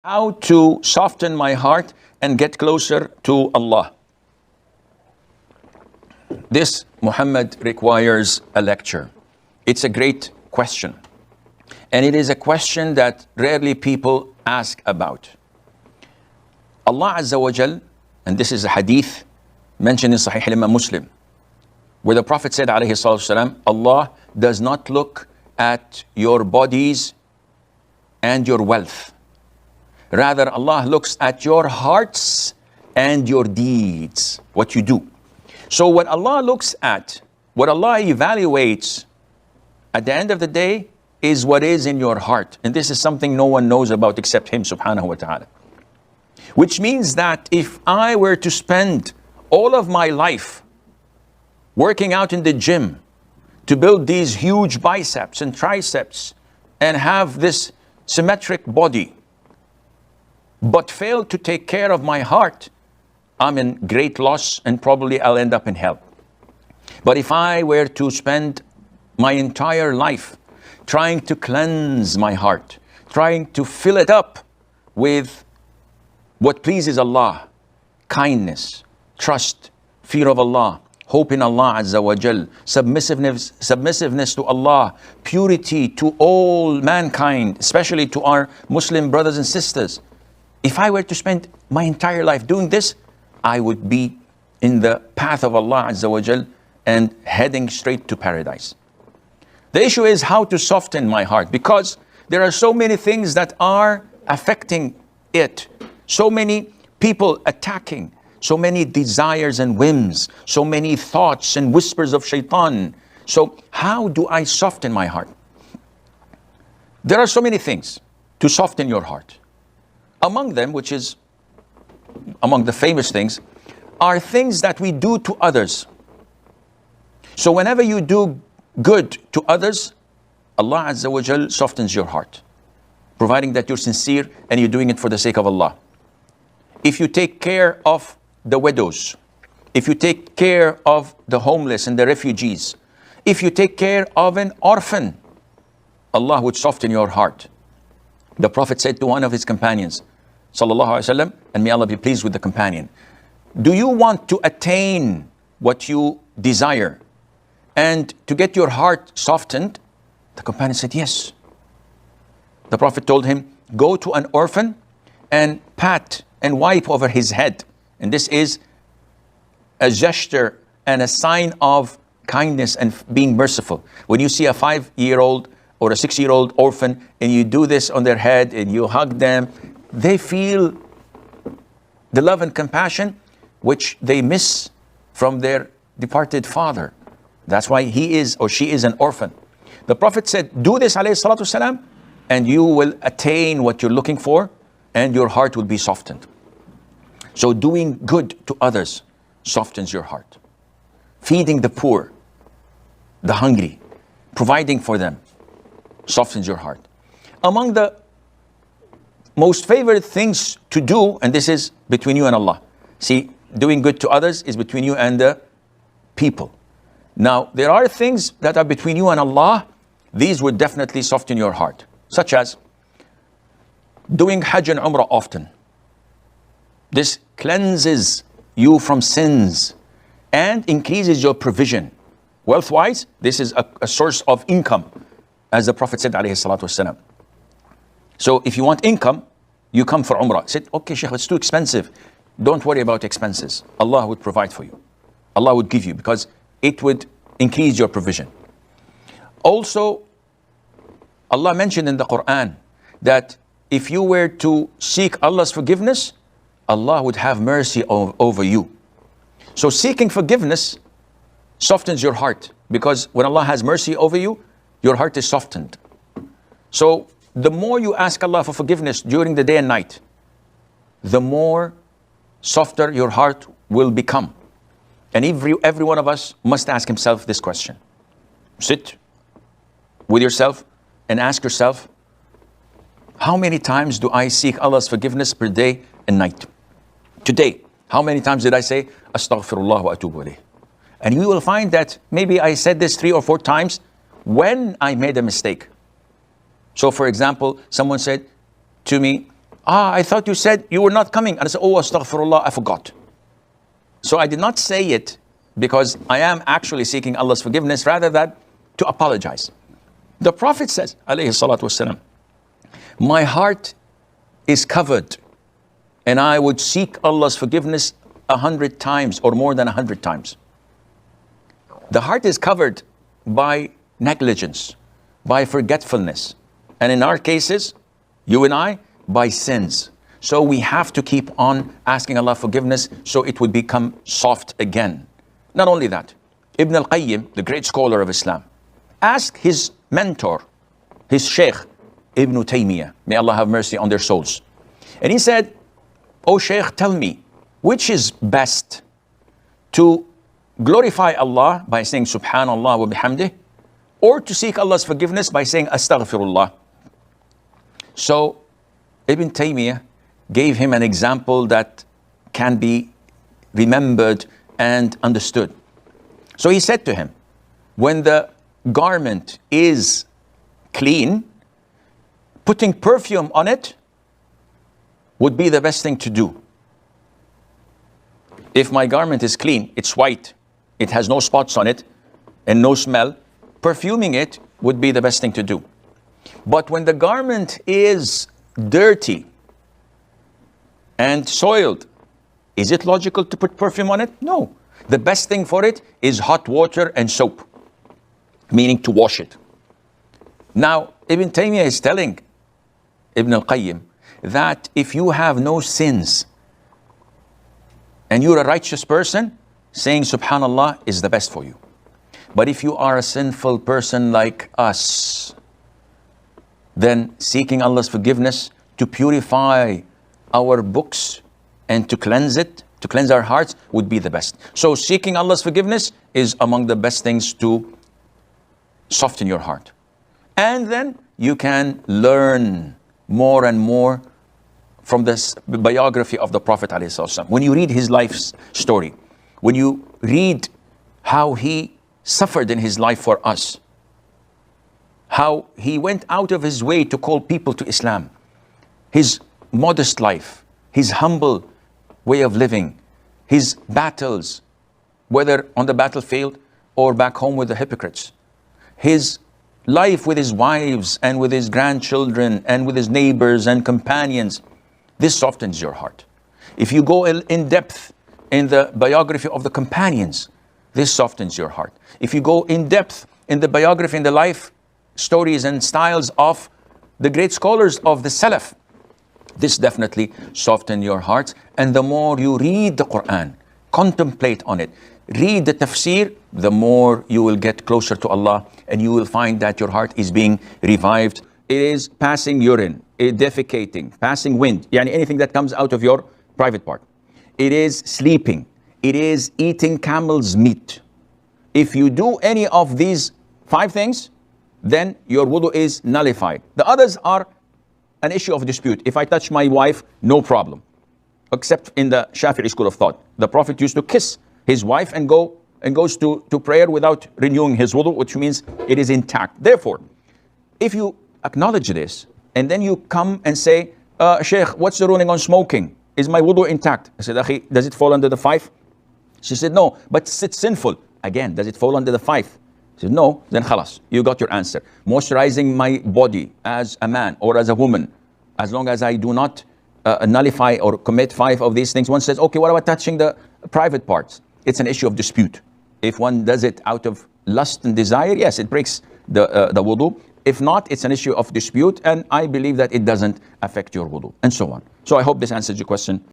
How to soften my heart and get closer to Allah. This, Muhammad, requires a lecture. It's a great question. And it is a question that rarely people ask about. Allah Azza wa Jal, and this is a hadith mentioned in Sahih Imam Muslim, where the Prophet said, alayhi salatu wasalam, Allah does not look at your bodies and your wealth. Rather, Allah looks at your hearts and your deeds, what you do. So what Allah looks at, what Allah evaluates at the end of the day is what is in your heart. And this is something no one knows about except Him subhanahu wa ta'ala. Which means that if I were to spend all of my life working out in the gym to build these huge biceps and triceps and have this symmetric body, but fail to take care of my heart, I'm in great loss and probably I'll end up in hell. But if I were to spend my entire life trying to cleanse my heart, trying to fill it up with what pleases Allah, kindness, trust, fear of Allah, hope in Allah Azza wa Jal, submissiveness to Allah, purity to all mankind, especially to our Muslim brothers and sisters. If I were to spend my entire life doing this, I would be in the path of Allah Azza wa Jal and heading straight to paradise. The issue is how to soften my heart, because there are so many things that are affecting it. So many people attacking, so many desires and whims, so many thoughts and whispers of shaitan. So how do I soften my heart? There are so many things to soften your heart. Among them, which is among the famous things, are things that we do to others. So whenever you do good to others, Allah Azza wa Jal softens your heart, providing that you're sincere and you're doing it for the sake of Allah. If you take care of the widows, if you take care of the homeless and the refugees, if you take care of an orphan, Allah would soften your heart. The Prophet said to one of his companions, sallallahu alaihi wasallam, and may Allah be pleased with the companion, do you want to attain what you desire and to get your heart softened? The companion said, yes. The Prophet told him, go to an orphan and pat and wipe over his head. And this is a gesture and a sign of kindness and being merciful. When you see a 5-year-old or a 6-year-old orphan and you do this on their head and you hug them, they feel the love and compassion which they miss from their departed father. That's why he is or she is an orphan. The Prophet said, do this, alayhi salatu wasalam, and you will attain what you're looking for and your heart will be softened. So doing good to others softens your heart. Feeding the poor, the hungry, providing for them softens your heart. Among the most favorite things to do, and this is between you and Allah. See, doing good to others is between you and the people. Now, there are things that are between you and Allah. These would definitely soften your heart, such as doing Hajj and Umrah often. This cleanses you from sins and increases your provision. Wealth-wise, this is a source of income, as the Prophet said, alayhi salatu wasalam. So if you want income, you come for Umrah. Said, okay, Sheikh, it's too expensive. Don't worry about expenses. Allah would provide for you. Allah would give you, because it would increase your provision. Also, Allah mentioned in the Quran that if you were to seek Allah's forgiveness, Allah would have mercy over you. So seeking forgiveness softens your heart, because when Allah has mercy over you, your heart is softened. So the more you ask Allah for forgiveness during the day and night, the more softer your heart will become. And every one of us must ask himself this question. Sit with yourself and ask yourself, how many times do I seek Allah's forgiveness per day and night? Today, how many times did I say, Astaghfirullah wa atubu ilayh? And you will find that maybe I said this 3 or 4 times when I made a mistake. So for example, someone said to me, I thought you said you were not coming. And I said, oh, astaghfirullah, I forgot. So I did not say it because I am actually seeking Allah's forgiveness rather than to apologize. The Prophet says, alayhi salatu wasalam, my heart is covered and I would seek Allah's forgiveness 100 times or more than 100 times. The heart is covered by negligence, by forgetfulness, and in our cases, you and I, by sins. So we have to keep on asking Allah forgiveness so it would become soft again. Not only that, Ibn al-Qayyim, the great scholar of Islam, asked his mentor, his Sheikh, Ibn Taymiyyah, may Allah have mercy on their souls. And he said, oh Sheikh, tell me, which is best, to glorify Allah by saying Subhanallah wa bihamdih, or to seek Allah's forgiveness by saying Astaghfirullah? So Ibn Taymiyyah gave him an example that can be remembered and understood. So he said to him, when the garment is clean, putting perfume on it would be the best thing to do. If my garment is clean, it's white, it has no spots on it and no smell, perfuming it would be the best thing to do. But when the garment is dirty and soiled, is it logical to put perfume on it? No. The best thing for it is hot water and soap, meaning to wash it. Now, Ibn Taymiyyah is telling Ibn al-Qayyim that if you have no sins and you're a righteous person, saying Subhanallah is the best for you. But if you are a sinful person like us, then seeking Allah's forgiveness to purify our books and to cleanse it, to cleanse our hearts, would be the best. So seeking Allah's forgiveness is among the best things to soften your heart. And then you can learn more and more from this biography of the Prophet ﷺ. When you read his life story, when you read how he suffered in his life for us, how he went out of his way to call people to Islam, his modest life, his humble way of living, his battles, whether on the battlefield or back home with the hypocrites, his life with his wives and with his grandchildren and with his neighbors and companions, this softens your heart. If you go in depth in the biography of the companions, this softens your heart. If you go in depth in the biography and the life stories and styles of the great scholars of the Salaf, this definitely softens your hearts. And the more you read the Quran, contemplate on it, read the tafsir, the more you will get closer to Allah and you will find that your heart is being revived. It is passing urine, defecating, passing wind, yani anything that comes out of your private part. It is sleeping. It is eating camel's meat. If you do any of these 5 things, then your wudu is nullified. The others are an issue of dispute. If I touch my wife, no problem. Except in the Shafi'i school of thought. The Prophet used to kiss his wife and goes to prayer without renewing his wudu, which means it is intact. Therefore, if you acknowledge this, and then you come and say, Sheikh, what's the ruling on smoking? Is my wudu intact? I said, Akhi, does it fall under the 5? She said, no, but it's sinful. Again, does it fall under the 5? She said, no, then khalas, you got your answer. Moisturizing my body as a man or as a woman, as long as I do not nullify or commit 5 of these things. One says, okay, what about touching the private parts? It's an issue of dispute. If one does it out of lust and desire, yes, it breaks the wudu. If not, it's an issue of dispute, and I believe that it doesn't affect your wudu, and so on. So I hope this answers your question.